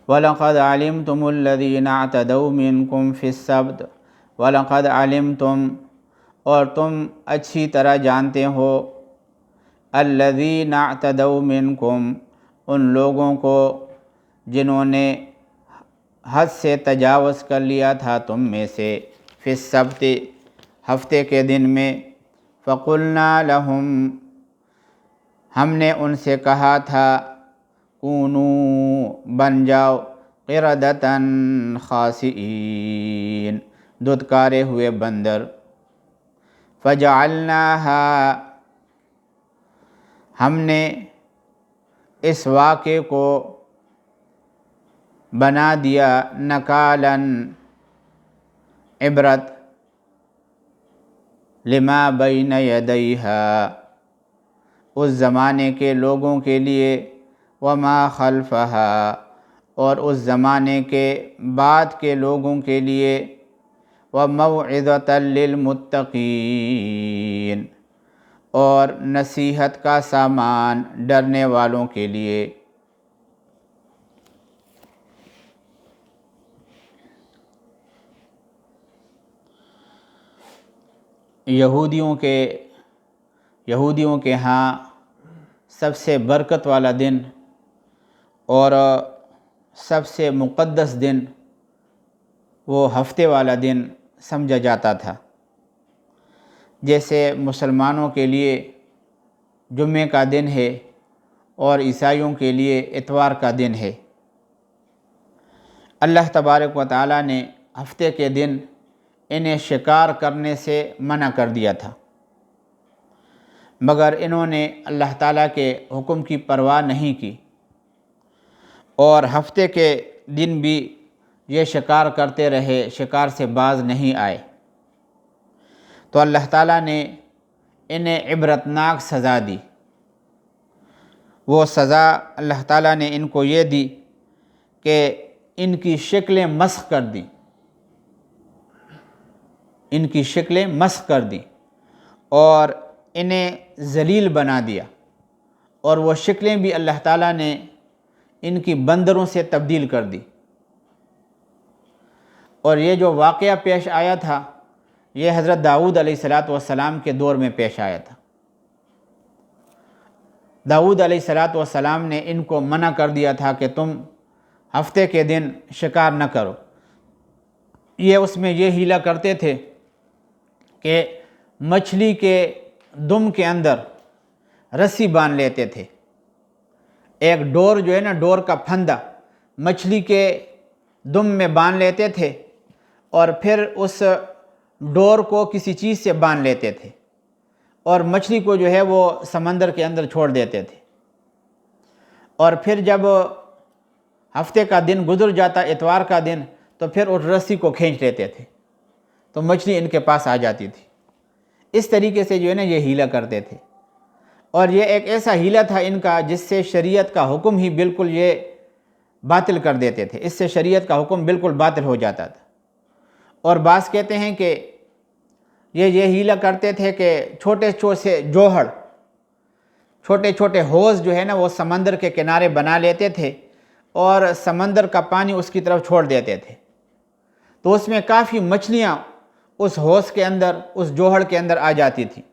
وَلَقَدْ عَلِمْتُمُ الَّذِينَ اعْتَدَوْا مِنْكُمْ فِي السَّبْتِ وَلَقَدْ عَلِمْتُم، اور تم اچھی طرح جانتے ہو، الَّذِينَ اعْتَدَوْا مِنْكُمْ، ان لوگوں کو جنہوں نے حد سے تجاوز کر لیا تھا تم میں سے، فی السبت، ہفتے کے دن میں، فَقُلْنَا لَهُمْ، ہم نے ان سے کہا تھا، کونوا، بن جاؤ، قردۃ خاسئین، دھتکارے ہوئے بندر، فجعلناها، ہم نے اس واقعے کو بنا دیا، نکالاً، عبرت، لما بین یدیہا، اس زمانے کے لوگوں کے لیے، وما خلفہا، اور اس زمانے کے بعد کے لوگوں کے لیے، وموعظۃ للمتقین، اور نصیحت کا سامان ڈرنے والوں کے لیے۔ یہودیوں کے ہاں سب سے برکت والا دن اور سب سے مقدس دن وہ ہفتے والا دن سمجھا جاتا تھا، جیسے مسلمانوں کے لیے جمعے کا دن ہے اور عیسائیوں کے لیے اتوار کا دن ہے۔ اللہ تبارک و تعالیٰ نے ہفتے کے دن انہیں شکار کرنے سے منع کر دیا تھا، مگر انہوں نے اللہ تعالیٰ کے حکم کی پرواہ نہیں کی، اور ہفتے کے دن بھی یہ شکار کرتے رہے، شکار سے باز نہیں آئے، تو اللہ تعالیٰ نے انہیں عبرتناک سزا دی۔ وہ سزا اللہ تعالیٰ نے ان کو یہ دی کہ ان کی شکلیں مسخ کر دیں، ان کی شکلیں مسخ کر دیں اور انہیں ذلیل بنا دیا، اور وہ شکلیں بھی اللہ تعالیٰ نے ان کی بندروں سے تبدیل کر دی۔ اور یہ جو واقعہ پیش آیا تھا، یہ حضرت داؤد علیہ السلام کے دور میں پیش آیا تھا۔ داؤد علیہ السلام نے ان کو منع کر دیا تھا کہ تم ہفتے کے دن شکار نہ کرو۔ یہ اس میں یہ ہیلا کرتے تھے کہ مچھلی کے دم کے اندر رسی باندھ لیتے تھے، ایک ڈور جو ہے نا، ڈور کا پھندا مچھلی کے دم میں باندھ لیتے تھے، اور پھر اس ڈور کو کسی چیز سے باندھ لیتے تھے، اور مچھلی کو جو ہے وہ سمندر کے اندر چھوڑ دیتے تھے، اور پھر جب ہفتے کا دن گزر جاتا، اتوار کا دن، تو پھر اس رسی کو کھینچ لیتے تھے تو مچھلی ان کے پاس آ جاتی تھی۔ اس طریقے سے جو ہے نا یہ ہیلا کرتے تھے، اور یہ ایک ایسا ہیلا تھا ان کا جس سے شریعت کا حکم ہی بالکل یہ باطل کر دیتے تھے، اس سے شریعت کا حکم بالکل باطل ہو جاتا تھا۔ اور بعض کہتے ہیں کہ یہ ہیلا کرتے تھے کہ چھوٹے چھوٹے جوہڑ، چھوٹے چھوٹے ہوز جو ہے نا وہ سمندر کے کنارے بنا لیتے تھے، اور سمندر کا پانی اس کی طرف چھوڑ دیتے تھے، تو اس میں کافی مچھلیاں اس ہوز کے اندر، اس جوہڑ کے اندر آ جاتی تھیں،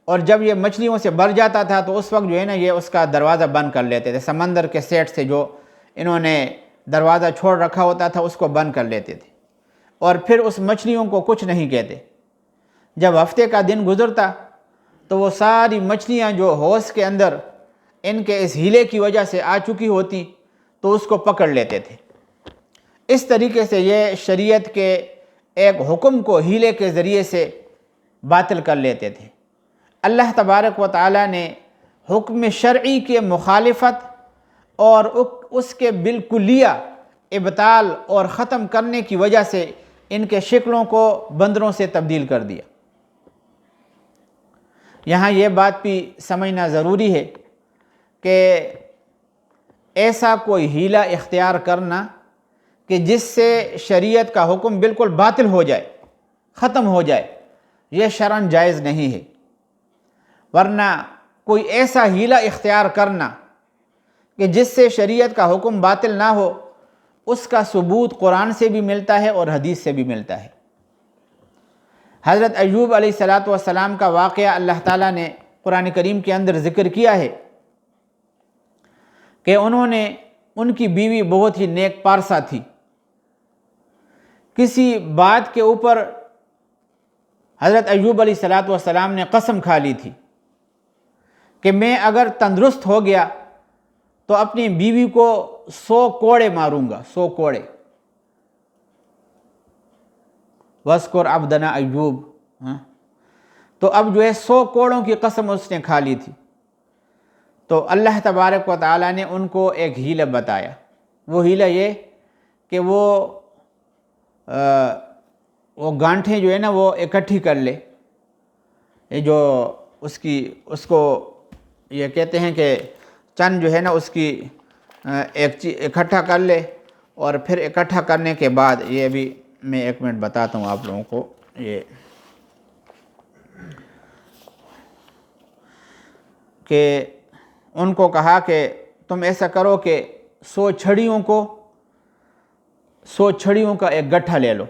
اور جب یہ مچھلیوں سے بھر جاتا تھا تو اس وقت جو ہے نا یہ اس کا دروازہ بند کر لیتے تھے، سمندر کے سیٹ سے جو انہوں نے دروازہ چھوڑ رکھا ہوتا تھا اس کو بند کر لیتے تھے، اور پھر اس مچھلیوں کو کچھ نہیں کہتے۔ جب ہفتے کا دن گزرتا تو وہ ساری مچھلیاں جو ہوز کے اندر ان کے اس ہیلے کی وجہ سے آ چکی ہوتی تو اس کو پکڑ لیتے تھے۔ اس طریقے سے یہ شریعت کے ایک حکم کو ہیلے کے ذریعے سے باطل کر لیتے تھے۔ اللہ تبارک و تعالیٰ نے حکم شرعی کے مخالفت اور اس کے بالکلیہ ابطال اور ختم کرنے کی وجہ سے ان کے شکلوں کو بندروں سے تبدیل کر دیا۔ یہاں یہ بات بھی سمجھنا ضروری ہے کہ ایسا کوئی ہیلا اختیار کرنا کہ جس سے شریعت کا حکم بالکل باطل ہو جائے، ختم ہو جائے، یہ شرعاً جائز نہیں ہے، ورنہ کوئی ایسا ہیلا اختیار کرنا کہ جس سے شریعت کا حکم باطل نہ ہو اس کا ثبوت قرآن سے بھی ملتا ہے اور حدیث سے بھی ملتا ہے۔ حضرت ایوب علیہ السلام کا واقعہ اللہ تعالیٰ نے قرآن کریم کے اندر ذکر کیا ہے کہ ان کی بیوی بہت ہی نیک پارسا تھی۔ کسی بات کے اوپر حضرت ایوب علیہ السلام نے قسم کھا لی تھی کہ میں اگر تندرست ہو گیا تو اپنی بیوی کو 100 کوڑے ماروں گا، 100 کوڑے۔ وَاذْكُرْ عَبْدَنَا ایوب، تو اب جو ہے 100 کوڑوں کی قسم اس نے کھا لی تھی۔ تو اللہ تبارک و تعالیٰ نے ان کو ایک ہیلہ بتایا۔ وہ ہیلہ یہ کہ وہ گانٹھیں جو ہے نا وہ اکٹھی کر لے، یہ جو اس کو یہ کہتے ہیں کہ چند جو ہے نا اس کی ایک چیز اکٹھا کر لے، اور پھر اکٹھا کرنے کے بعد یہ بھی میں 1 منٹ بتاتا ہوں آپ لوگوں کو، یہ کہ ان کو کہا کہ تم ایسا کرو کہ 100 چھڑیوں کا ایک گٹھا لے لو،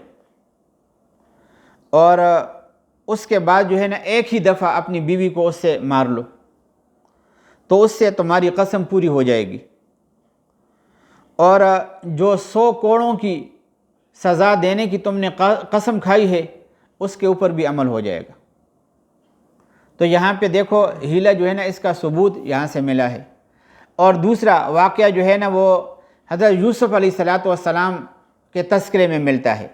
اور اس کے بعد جو ہے نا ایک ہی دفعہ اپنی بیوی کو اس سے مار لو، تو اس سے تمہاری قسم پوری ہو جائے گی، اور جو 100 کوڑوں کی سزا دینے کی تم نے قسم کھائی ہے اس کے اوپر بھی عمل ہو جائے گا۔ تو یہاں پہ دیکھو ہیلہ جو ہے نا اس کا ثبوت یہاں سے ملا ہے۔ اور دوسرا واقعہ جو ہے نا وہ حضرت یوسف علیہ السلام کے تذکرے میں ملتا ہے۔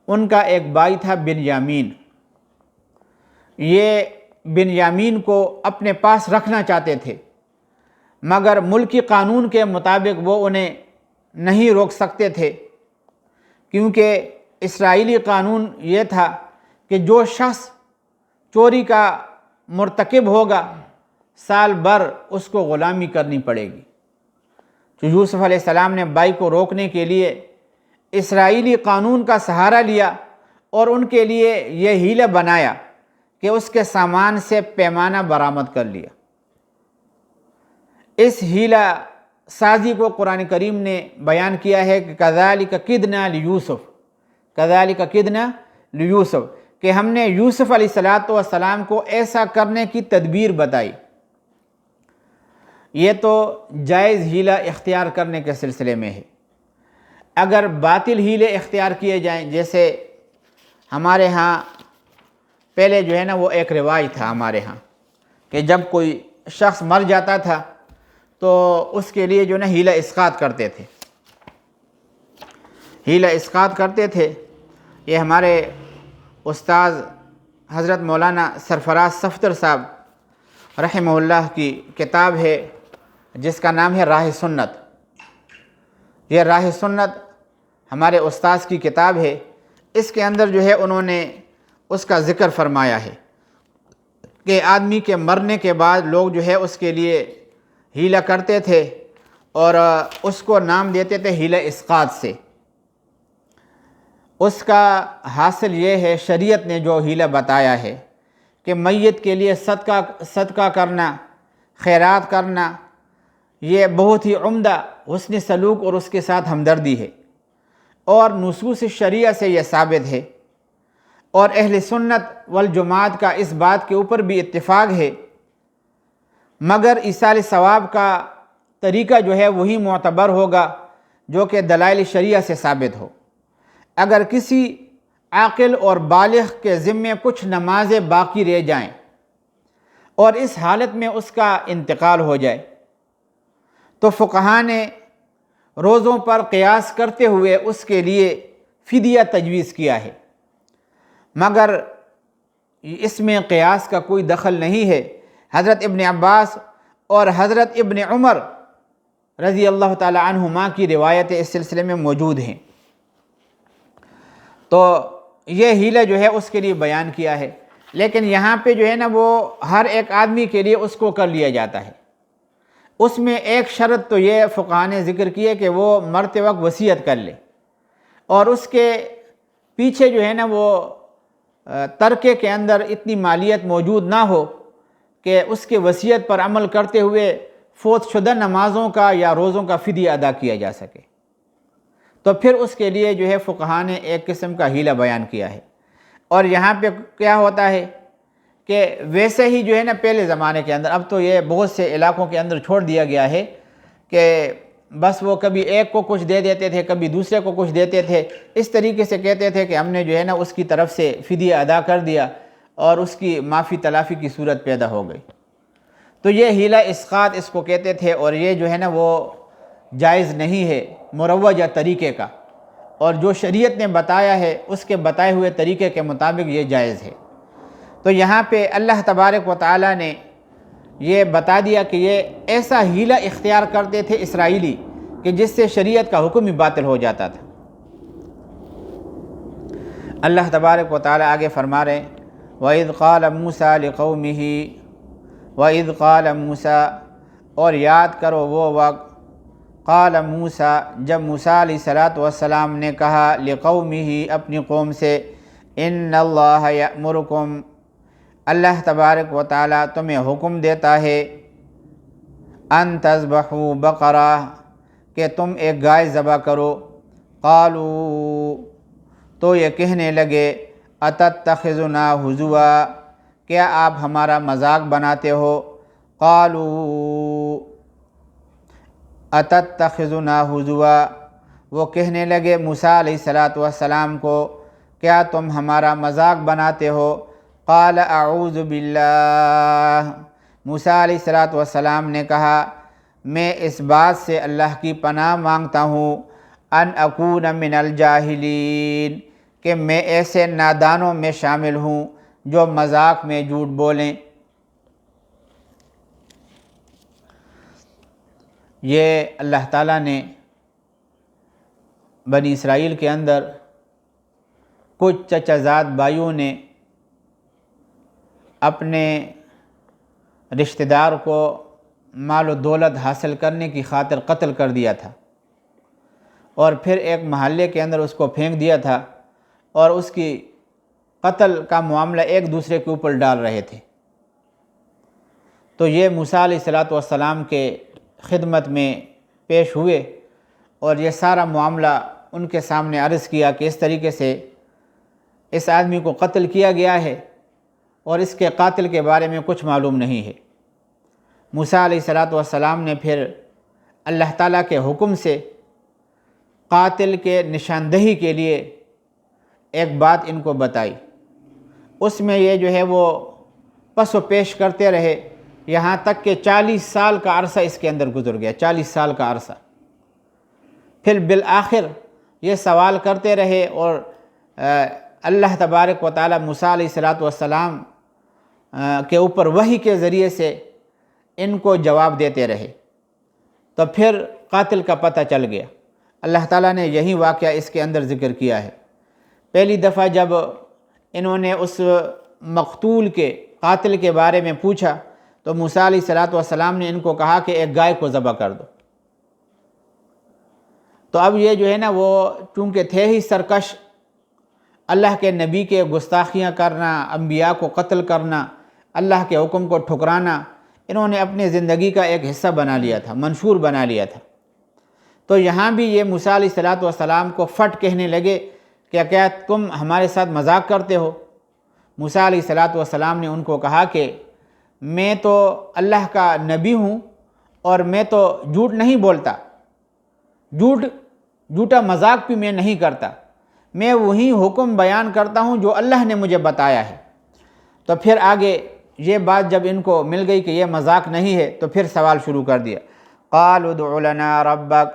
ان کا ایک بھائی تھا بنیامین، یہ بنیامین کو اپنے پاس رکھنا چاہتے تھے، مگر ملکی قانون کے مطابق وہ انہیں نہیں روک سکتے تھے، کیونکہ اسرائیلی قانون یہ تھا کہ جو شخص چوری کا مرتکب ہوگا سال بھر اس کو غلامی کرنی پڑے گی۔ تو یوسف علیہ السلام نے بھائی کو روکنے کے لیے اسرائیلی قانون کا سہارا لیا، اور ان کے لیے یہ ہیلہ بنایا کہ اس کے سامان سے پیمانہ برآمد کر لیا۔ اس ہیلہ سازی کو قرآن کریم نے بیان کیا ہے کہ کذالک کدنا لیوسف، کذالک کدنا لیوسف، کہ ہم نے یوسف علیہ السلام کو ایسا کرنے کی تدبیر بتائی۔ یہ تو جائز ہیلہ اختیار کرنے کے سلسلے میں ہے۔ اگر باطل ہیلے اختیار کیے جائیں، جیسے ہمارے ہاں پہلے جو ہے نا وہ ایک رواج تھا ہمارے ہاں کہ جب کوئی شخص مر جاتا تھا تو اس کے لیے جو نا ہیلہ اسقاط کرتے تھے، ہیلہ اسقاط کرتے تھے۔ یہ ہمارے استاذ حضرت مولانا سرفراز صفدر صاحب رحمہ اللہ کی کتاب ہے جس کا نام ہے راہ سنت۔ یہ راہ سنت ہمارے استاذ کی کتاب ہے۔ اس کے اندر جو ہے انہوں نے اس کا ذکر فرمایا ہے کہ آدمی کے مرنے کے بعد لوگ جو ہے اس کے لیے ہیلہ کرتے تھے اور اس کو نام دیتے تھے ہیلہ اسقاط سے۔ اس کا حاصل یہ ہے، شریعت نے جو ہیلہ بتایا ہے کہ میت کے لیے صدقہ کرنا، خیرات کرنا، یہ بہت ہی عمدہ حسن سلوک اور اس کے ساتھ ہمدردی ہے، اور نصوص شریعہ سے یہ ثابت ہے، اور اہل سنت والجماعت کا اس بات کے اوپر بھی اتفاق ہے، مگر ایصال ثواب کا طریقہ جو ہے وہی معتبر ہوگا جو کہ دلائل شریعہ سے ثابت ہو۔ اگر کسی عاقل اور بالغ کے ذمے کچھ نمازیں باقی رہ جائیں اور اس حالت میں اس کا انتقال ہو جائے تو فقہاء نے روزوں پر قیاس کرتے ہوئے اس کے لیے فدیہ تجویز کیا ہے، مگر اس میں قیاس کا کوئی دخل نہیں ہے۔ حضرت ابن عباس اور حضرت ابن عمر رضی اللہ تعالی عنہما کی روایتیں اس سلسلے میں موجود ہیں۔ تو یہ ہیلہ جو ہے اس کے لیے بیان کیا ہے، لیکن یہاں پہ جو ہے نا وہ ہر ایک آدمی کے لیے اس کو کر لیا جاتا ہے۔ اس میں ایک شرط تو یہ فقہاء نے ذکر کی ہے کہ وہ مرتے وقت وصیت کر لے، اور اس کے پیچھے جو ہے نا وہ ترکے کے اندر اتنی مالیت موجود نہ ہو کہ اس کے وصیت پر عمل کرتے ہوئے فوت شدہ نمازوں کا یا روزوں کا فدیہ ادا کیا جا سکے۔ تو پھر اس کے لیے جو ہے فقہا نے ایک قسم کا حیلہ بیان کیا ہے۔ اور یہاں پہ کیا ہوتا ہے کہ ویسے ہی جو ہے نا پہلے زمانے کے اندر، اب تو یہ بہت سے علاقوں کے اندر چھوڑ دیا گیا ہے کہ بس وہ کبھی ایک کو کچھ دے دیتے تھے، کبھی دوسرے کو کچھ دیتے تھے، اس طریقے سے کہتے تھے کہ ہم نے جو ہے نا اس کی طرف سے فدیہ ادا کر دیا اور اس کی معافی تلافی کی صورت پیدا ہو گئی۔ تو یہ حیلہ اسقاط اس کو کہتے تھے، اور یہ جو ہے نا وہ جائز نہیں ہے مروجہ طریقے کا، اور جو شریعت نے بتایا ہے اس کے بتائے ہوئے طریقے کے مطابق یہ جائز ہے۔ تو یہاں پہ اللہ تبارک و تعالیٰ نے یہ بتا دیا کہ یہ ایسا حیلہ اختیار کرتے تھے اسرائیلی کہ جس سے شریعت کا حکم ہی باطل ہو جاتا تھا۔ اللہ تبارک و تعالیٰ آگے فرما رہے ہیں وَإِذْ قَالَ مُوسَىٰ لِقَوْمِهِ وَإِذْ قَالَ مُوسَىٰ، اور یاد کرو وہ وقت قال موسیٰ، جب موسیٰ علیہ السلام نے کہا لِقَوْمِهِ، اپنی قوم سے، إِنَّ اللَّهَ يَأْمُرُكُمْ، اللہ تبارک و تعالیٰ تمہیں حکم دیتا ہے، ان تذبحوا بقرہ، کہ تم ایک گائے ذبح کرو۔ قالوا، تو یہ کہنے لگے، اتتخذنا ہزوا، کیا آپ ہمارا مذاق بناتے ہو؟ قالوا اتتخذنا ہزوا، وہ کہنے لگے موسیٰ علیہ السلام کو، کیا تم ہمارا مذاق بناتے ہو؟ قال اعوذ باللہ، موسیٰ علیہ السلام نے کہا میں اس بات سے اللہ کی پناہ مانگتا ہوں، ان اکون من الجاہلین، کہ میں ایسے نادانوں میں شامل ہوں جو مذاق میں جھوٹ بولیں۔ یہ اللہ تعالیٰ نے بنی اسرائیل کے اندر کچھ چچا زاد بھائیوں نے اپنے رشتہ دار کو مال و دولت حاصل کرنے کی خاطر قتل کر دیا تھا، اور پھر ایک محلے کے اندر اس کو پھینک دیا تھا، اور اس کی قتل کا معاملہ ایک دوسرے کے اوپر ڈال رہے تھے۔ تو یہ موسیٰ علیہ السلام کے خدمت میں پیش ہوئے اور یہ سارا معاملہ ان کے سامنے عرض کیا کہ اس طریقے سے اس آدمی کو قتل کیا گیا ہے اور اس کے قاتل کے بارے میں کچھ معلوم نہیں ہے۔ موسیٰ علیہ السلام نے پھر اللہ تعالیٰ کے حکم سے قاتل کے نشاندہی کے لیے ایک بات ان کو بتائی۔ اس میں یہ جو ہے وہ پس و پیش کرتے رہے، یہاں تک کہ 40 سال کا عرصہ اس کے اندر گزر گیا، 40 سال کا عرصہ۔ پھر بالآخر یہ سوال کرتے رہے، اور اللہ تبارک و تعالیٰ موسیٰ علیہ السلام کے اوپر وحی کے ذریعے سے ان کو جواب دیتے رہے۔ تو پھر قاتل کا پتہ چل گیا۔ اللہ تعالیٰ نے یہی واقعہ اس کے اندر ذکر کیا ہے۔ پہلی دفعہ جب انہوں نے اس مقتول کے قاتل کے بارے میں پوچھا تو موسیٰ علیہ السلام نے ان کو کہا کہ ایک گائے کو ذبح کر دو۔ تو اب یہ جو ہے نا وہ چونکہ تھے ہی سرکش، اللہ کے نبی کے گستاخیاں کرنا، انبیاء کو قتل کرنا، اللہ کے حکم کو ٹھکرانا، انہوں نے اپنی زندگی کا ایک حصہ بنا لیا تھا، منشور بنا لیا تھا۔ تو یہاں بھی یہ موسیٰ علیہ السلام کو فٹ کہنے لگے کہ کیا تم ہمارے ساتھ مذاق کرتے ہو؟ موسیٰ علیہ السلام نے ان کو کہا کہ میں تو اللہ کا نبی ہوں اور میں تو جھوٹ نہیں بولتا، جھوٹا مذاق بھی میں نہیں کرتا، میں وہی حکم بیان کرتا ہوں جو اللہ نے مجھے بتایا ہے۔ تو پھر آگے یہ بات جب ان کو مل گئی کہ یہ مذاق نہیں ہے تو پھر سوال شروع کر دیا۔ قالوا ادع لنا ربک،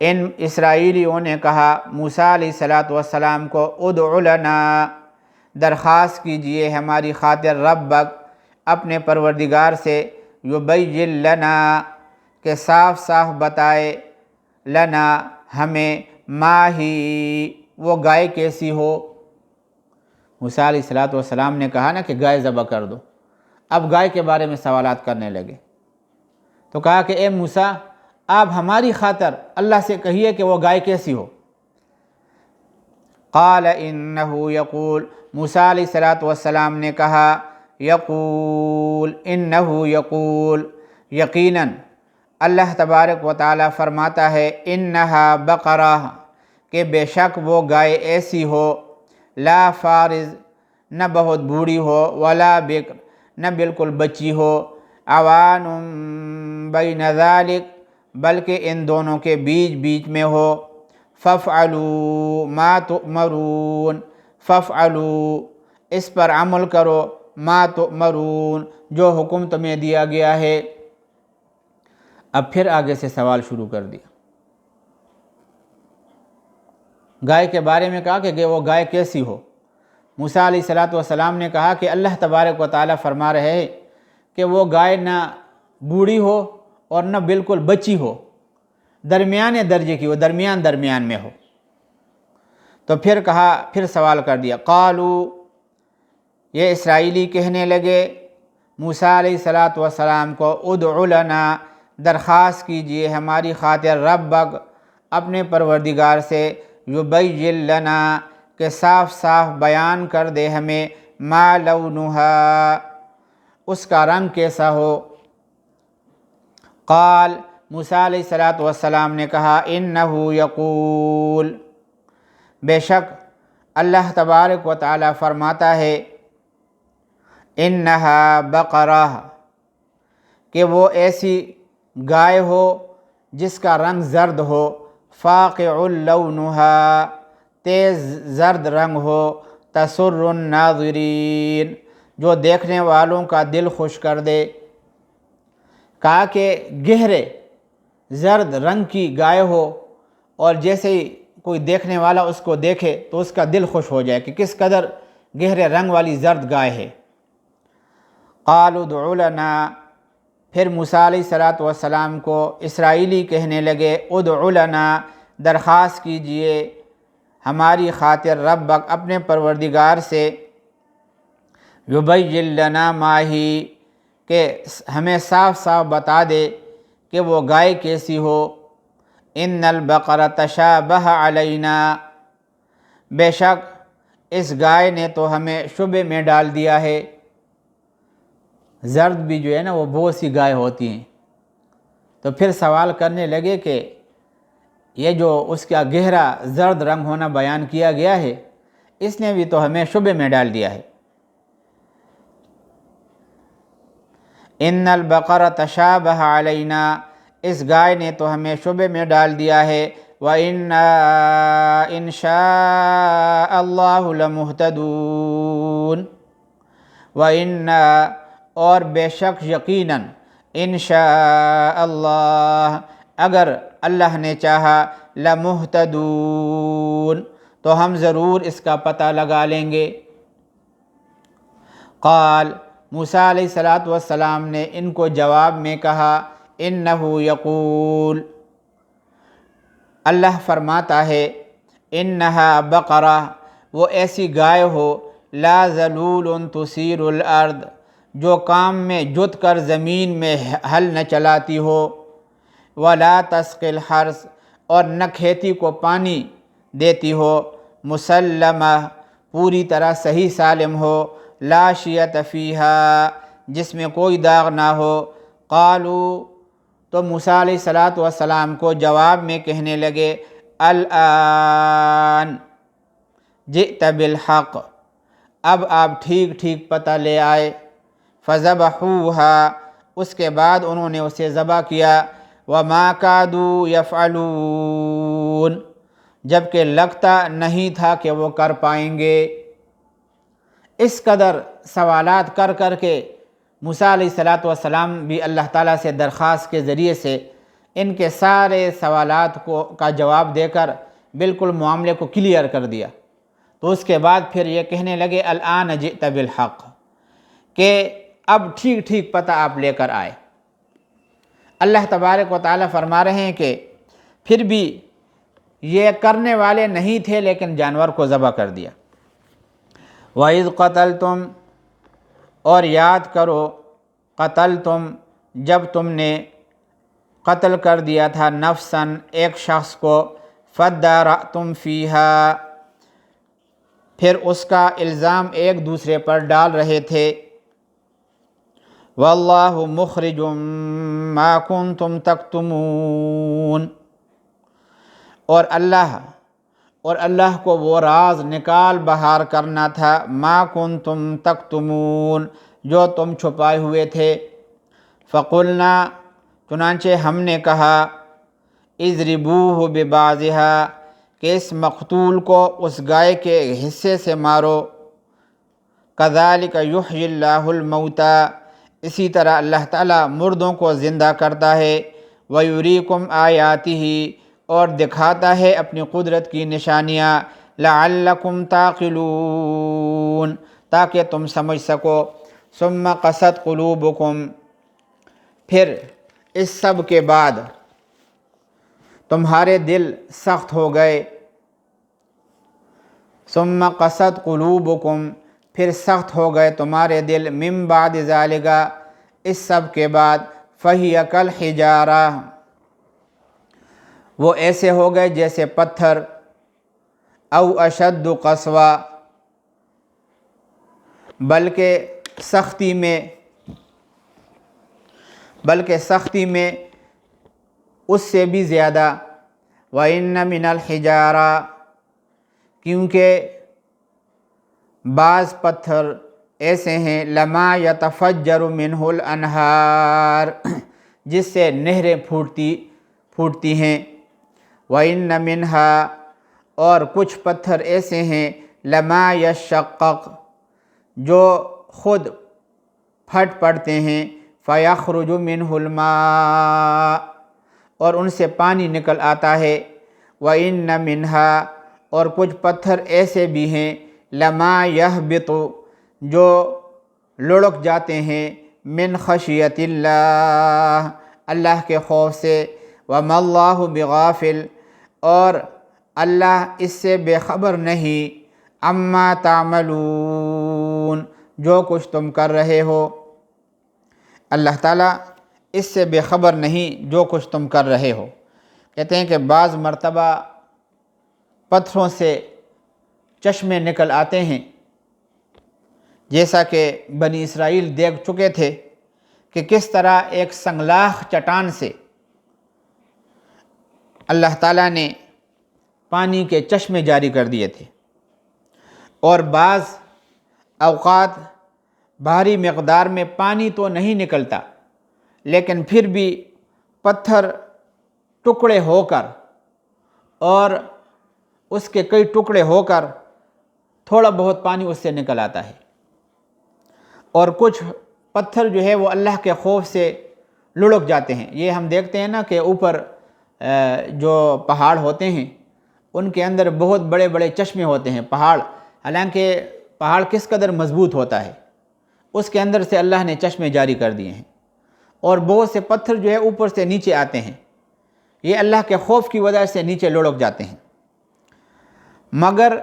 ان اسرائیلیوں نے کہا موسیٰ علیہ السلام کو، ادع لنا، درخواست کیجئے ہماری خاطر، ربک، اپنے پروردگار سے، یبین لنا، کہ صاف صاف بتائے، لنا، ہمیں، ما ہی، وہ گائے کیسی ہو۔ موسیٰ علیہ السلام نے کہا نا کہ گائے ذبح کر دو، اب گائے کے بارے میں سوالات کرنے لگے۔ تو کہا کہ اے موسیٰ، آپ ہماری خاطر اللہ سے کہیے کہ وہ گائے کیسی ہو۔ قال انہ یقول، موسیٰ علیہ السلام نے کہا، یقول، انہ یقول، یقیناً اللہ تبارک و تعالی فرماتا ہے انہا بقرہ کہ بے شک وہ گائے ایسی ہو لا فارض نہ بہت بوڑھی ہو ولا بکر نہ بالکل بچی ہو عوان بین ذالک بلکہ ان دونوں کے بیچ میں ہو فافعلوا ما تؤمرون فافعلوا اس پر عمل کرو ما تؤمرون جو حکم تمہیں دیا گیا ہے۔ اب پھر آگے سے سوال شروع کر دیا۔ گائے کے بارے میں کہا کہ وہ گائے کیسی ہو۔ موسیٰ علیہ السلام نے کہا کہ اللہ تبارک و تعالیٰ فرما رہے ہیں کہ وہ گائے نہ بوڑھی ہو اور نہ بالکل بچی ہو، درمیانے درجے کی، وہ درمیان میں ہو۔ تو پھر سوال کر دیا، قالو یہ اسرائیلی کہنے لگے موسیٰ علیہ السلام کو ادع لنا درخواست کیجئے ہماری خاطر ربک اپنے پروردگار سے یبین لنا کہ صاف صاف بیان کر دے ہمیں ما لونہا اس کا رنگ کیسا ہو۔ قال موسیٰ علیہ السلام نے کہا انہو یقول بے شک اللہ تبارک و تعالی فرماتا ہے انہا بقرہ کہ وہ ایسی گائے ہو جس کا رنگ زرد ہو فاقع لونہا تیز زرد رنگ ہو تسر الناظرین جو دیکھنے والوں کا دل خوش کر دے۔ کہا کہ گہرے زرد رنگ کی گائے ہو اور جیسے ہی کوئی دیکھنے والا اس کو دیکھے تو اس کا دل خوش ہو جائے کہ کس قدر گہرے رنگ والی زرد گائے ہے۔ قالوا ادع لنا پھر موسیٰ علیہ السلام کو اسرائیلی کہنے لگے ادع لنا درخواست کیجئے ہماری خاطر ربک اپنے پروردگار سے یبین لنا ما ہی کہ ہمیں صاف صاف بتا دے کہ وہ گائے کیسی ہو۔ ان البقرہ تشابہ علینا بے شک اس گائے نے تو ہمیں شبے میں ڈال دیا ہے۔ زرد بھی جو ہے نا وہ بہت سی گائے ہوتی ہیں، تو پھر سوال کرنے لگے کہ یہ جو اس کا گہرا زرد رنگ ہونا بیان کیا گیا ہے اس نے بھی تو ہمیں شبے میں ڈال دیا ہے۔ ان البقرہ تشابہ علینا اس گائے نے تو ہمیں شبے میں ڈال دیا ہے۔ وَإِنَّا إِن شَاءَ اللَّهُ لَمُهْتَدُونَ وَإِنَّا اور بے شک یقیناً ان شاء اللہ اگر اللہ نے چاہا لمہتدون تو ہم ضرور اس کا پتہ لگا لیں گے۔ قال موسیٰ علیہ السلام نے ان کو جواب میں کہا انہو یقول اللہ فرماتا ہے انہا بقرہ وہ ایسی گائے ہو لا ذلول تثیر الارض جو کام میں جت کر زمین میں ہل نہ چلاتی ہو ولا تسقی الحرث اور نہ کھیتی کو پانی دیتی ہو مسلمہ پوری طرح صحیح سالم ہو لا شیۃ فیہا جس میں کوئی داغ نہ ہو۔ قالو تو موسیٰ علیہ السلام کو جواب میں کہنے لگے الآن جئت بالحق اب آپ ٹھیک پتہ لے آئے۔ فذبحوها اس کے بعد انہوں نے اسے ذبح کیا۔ وما کادوا یفعلون جبکہ لگتا نہیں تھا کہ وہ کر پائیں گے۔ اس قدر سوالات کر کے موسیٰ علیہ السلام بھی اللہ تعالیٰ سے درخواست کے ذریعے سے ان کے سارے سوالات کا جواب دے کر بالکل معاملے کو کلیئر کر دیا۔ تو اس کے بعد پھر یہ کہنے لگے الآن جئت بالحق کہ اب ٹھیک پتہ آپ لے کر آئے۔ اللہ تبارک و تعالیٰ فرما رہے ہیں کہ پھر بھی یہ کرنے والے نہیں تھے لیکن جانور کو ذبح کر دیا۔ وَإِذْ قَتَلْتُمْ اور یاد کرو قتلتم جب تم نے قتل کر دیا تھا نفساً ایک شخص کو فَادَّارَأْتُمْ فِيهَا پھر اس کا الزام ایک دوسرے پر ڈال رہے تھے۔ واللہ مخرج ما کنتم تکتمون، اور اللہ کو وہ راز نکال باہر کرنا تھا، ما کنتم تکتمون، جو تم چھپائے ہوئے تھے۔ فقلنا، چنانچہ ہم نے کہا، اضربوہ ببعضھا، کہ اس مقتول کو اس گائے کے حصے سے مارو۔ کذالک یحیی اللہ الموتی، اسی طرح اللہ تعالیٰ مردوں کو زندہ کرتا ہے۔ ویریکم آیاتہ، اور دکھاتا ہے اپنی قدرت کی نشانیاں۔ لعلکم تعقلون، تاکہ تم سمجھ سکو۔ ثم قست قلوبکم، پھر اس سب کے بعد تمہارے دل سخت ہو گئے۔ ثم قست قلوبکم، پھر سخت ہو گئے تمہارے دل، من بعد ذالک، اس سب کے بعد، فہی کالحجارہ، وہ ایسے ہو گئے جیسے پتھر، او اشد قسوہ، بلکہ سختی میں اس سے بھی زیادہ۔ وَإِنَّ مِنَ الْحِجَارَةِ، کیونکہ بعض پتھر ایسے ہیں، لَمَا يَتَفَجَّرُ مِنْهُ الْأَنْهَارُ، جس سے نہریں پھوٹتی ہیں۔ وَإِنَّ مِنْهَا، اور کچھ پتھر ایسے ہیں، لَمَا يَشَّقَّقُ، جو خود پھٹ پڑتے ہیں، فَيَخْرُجُ مِنْهُ الْمَاءُ، اور ان سے پانی نکل آتا ہے۔ وَإِنَّ مِنْهَا، اور کچھ پتھر ایسے بھی ہیں، لَمَا يَهْبِطُ، جو لڑک جاتے ہیں، من خشیت اللہ، اللہ کے خوف سے۔ وَمَا اللَّهُ بِغَافِلٍ، اور اللہ اس سے بے خبر نہیں، عَمَّا تَعْمَلُونَ، جو کچھ تم کر رہے ہو۔ اللہ تعالیٰ اس سے بے خبر نہیں جو کچھ تم کر رہے ہو۔ کہتے ہیں کہ بعض مرتبہ پتھروں سے چشمے نکل آتے ہیں، جیسا کہ بنی اسرائیل دیکھ چکے تھے کہ کس طرح ایک سنگلاخ چٹان سے اللہ تعالیٰ نے پانی کے چشمے جاری کر دیے تھے، اور بعض اوقات بھاری مقدار میں پانی تو نہیں نکلتا، لیکن پھر بھی پتھر ٹکڑے ہو کر اور اس کے کئی ٹکڑے ہو کر تھوڑا بہت پانی اس سے نکل آتا ہے۔ اور کچھ پتھر جو ہے وہ اللہ کے خوف سے لڑک جاتے ہیں۔ یہ ہم دیکھتے ہیں نا کہ اوپر جو پہاڑ ہوتے ہیں ان کے اندر بہت بڑے بڑے چشمے ہوتے ہیں۔ حالانکہ پہاڑ کس قدر مضبوط ہوتا ہے، اس کے اندر سے اللہ نے چشمے جاری کر دیے ہیں، اور بہت سے پتھر جو ہے اوپر سے نیچے آتے ہیں، یہ اللہ کے خوف کی وجہ سے نیچے لڑک جاتے ہیں۔ مگر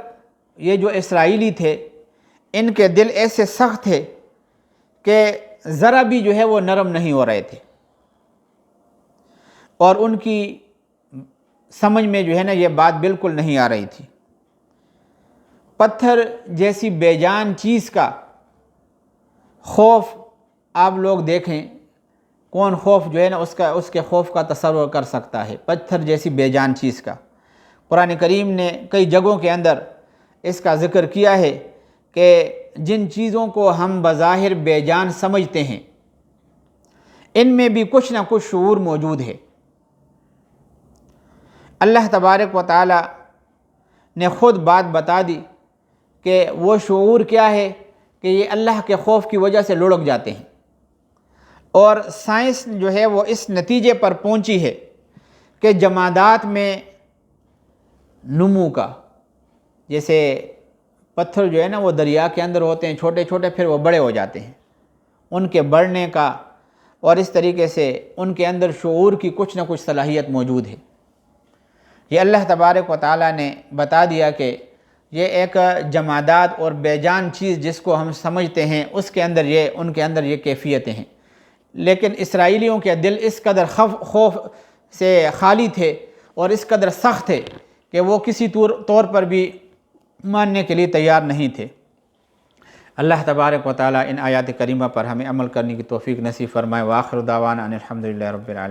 یہ جو اسرائیلی تھے، ان کے دل ایسے سخت تھے کہ ذرا بھی جو ہے وہ نرم نہیں ہو رہے تھے، اور ان کی سمجھ میں جو ہے نا یہ بات بالکل نہیں آ رہی تھی۔ پتھر جیسی بے جان چیز کا خوف آپ لوگ دیکھیں، کون خوف جو ہے نا اس کے خوف کا تصور کر سکتا ہے، پتھر جیسی بے جان چیز کا۔ قرآن کریم نے کئی جگہوں کے اندر اس کا ذکر کیا ہے کہ جن چیزوں کو ہم بظاہر بے جان سمجھتے ہیں، ان میں بھی کچھ نہ کچھ شعور موجود ہے۔ اللہ تبارک و تعالی نے خود بات بتا دی کہ وہ شعور کیا ہے کہ یہ اللہ کے خوف کی وجہ سے لڑک جاتے ہیں، اور سائنس جو ہے وہ اس نتیجے پر پہنچی ہے کہ جمادات میں نمو کا، جیسے پتھر جو ہے نا وہ دریا کے اندر ہوتے ہیں چھوٹے چھوٹے، پھر وہ بڑے ہو جاتے ہیں، ان کے بڑھنے کا، اور اس طریقے سے ان کے اندر شعور کی کچھ نہ کچھ صلاحیت موجود ہے۔ یہ اللہ تبارک و تعالیٰ نے بتا دیا کہ یہ ایک جمادات اور بے جان چیز جس کو ہم سمجھتے ہیں ان کے اندر یہ کیفیتیں ہیں، لیکن اسرائیلیوں کے دل اس قدر خوف سے خالی تھے اور اس قدر سخت تھے کہ وہ کسی طور پر بھی ماننے کے لیے تیار نہیں تھے۔ اللہ تبارک و تعالیٰ ان آیات کریمہ پر ہمیں عمل کرنے کی توفیق نصیب فرمائے۔ وآخر دعوانا ان الحمدللہ رب العالمین۔